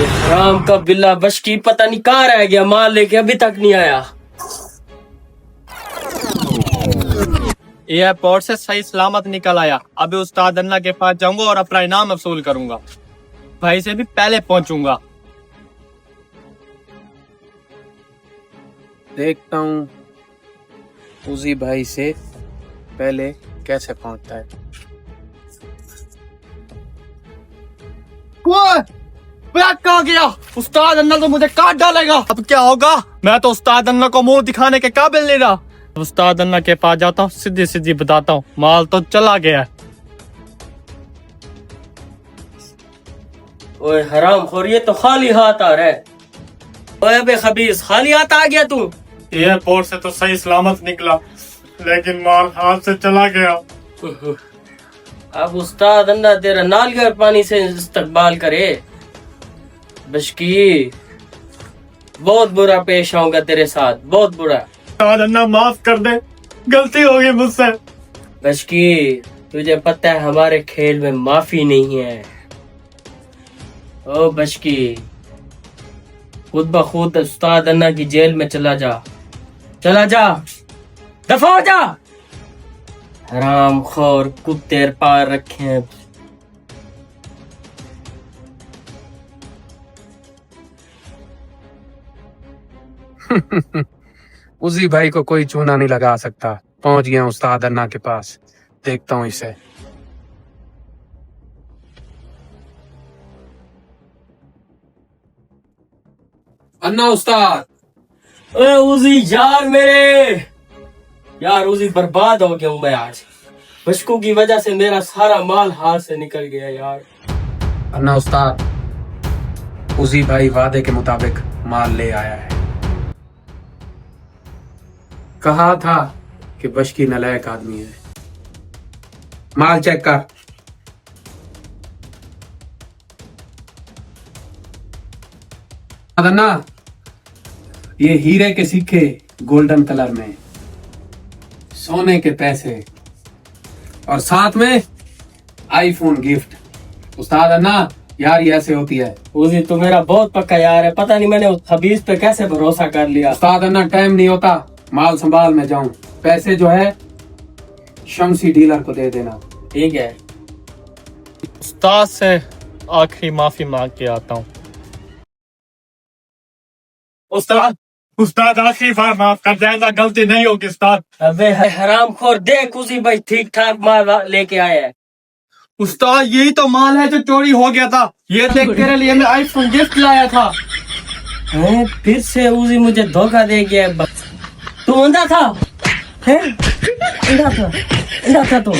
राम का बिल्ला बशकी पता नहीं कहाँ रह गया, माल लेके अभी तक नहीं आया। एयरपोर्ट से सही सलामत निकल आया। अभी उस्ताद अन्ना के पास जाऊंगा और अपना इनाम वसूल करूंगा। भाई से भी पहले पहुंचूंगा। देखता हूँ उसी भाई से पहले कैसे पहुंचता है। कहाँ गया? उस्ताद अन्ना तो मुझे काट डालेगा। अब क्या होगा? मैं तो उस्ताद अन्ना को मुंह दिखाने के काबिल नहीं रहा। उस्ताद अन्ना के पास जाता हूँ, सीधी सीधी बताता हूँ, माल तो चला गया है। ओए हराम खोर, ये तो खाली हाथ आ रहा है। ओए अबे खबीस, खाली हाथ आ गया तू? एयरपोर्ट से तो सही सलामत निकला, लेकिन माल हाथ से चला गया। अब उस्ताद अन्ना तेरा नालिया पानी से इस्तकबाल करे। बशकी बहुत बुरा पेश आऊंगा तेरे साथ, बहुत बुरा। उस्ताद अन्ना माफ कर दे, गलती हो गई मुझसे। बशकी तुझे पता है हमारे खेल में माफी नहीं है। ओ बशकी, खुद ब खुद उस्ताद अन्ना की जेल में चला जा, चला जा, दफा हो जा। हराम खोर कुत्ते पार रखे हैं। उसी भाई को कोई चूना नहीं लगा सकता। पहुंच गया उस्ताद अन्ना के पास, देखता हूँ इसे। अन्ना उस्ताद। ओए उजी यार मेरे, यार उजी बर्बाद हो गया हूँ मैं आज। बशकू की वजह से मेरा सारा माल हाथ से निकल गया यार। अन्ना उस्ताद, उसी भाई वादे के मुताबिक माल ले आया है। कहा था कि बशकी नालायक आदमी है। माल चेक कर। अन्ना, ये हीरे के सिक्के गोल्डन कलर में, सोने के पैसे और साथ में आईफोन गिफ्ट। उस्ताद अन्ना, यार ये ऐसे होती है। उजी तू मेरा बहुत पक्का यार है, पता नहीं मैंने उस खबीज पे कैसे भरोसा कर लिया। उस्ताद अन्ना, टाइम नहीं होता, माल संभाल में जाऊं। पैसे जो है शमसी डीलर को दे देना। ठीक है। उस्ताद से आखिरी माफी मांग के आता हूँ। उस्ताद, उस्ताद आखिरी बार माफ कर देना, गलती नहीं होगी उस्ताद। अबे हराम खोर, देख उसी भाई ठीक ठाक माल लेके आया है। उस्ताद यही तो माल है जो चोरी हो गया था। ये देख तेरे लिए मैं आईफोन गिफ्ट लाया था। फिर से उसी मुझे धोखा दे गया। तू अंधा था, है? अंधा था, अंधा था तू।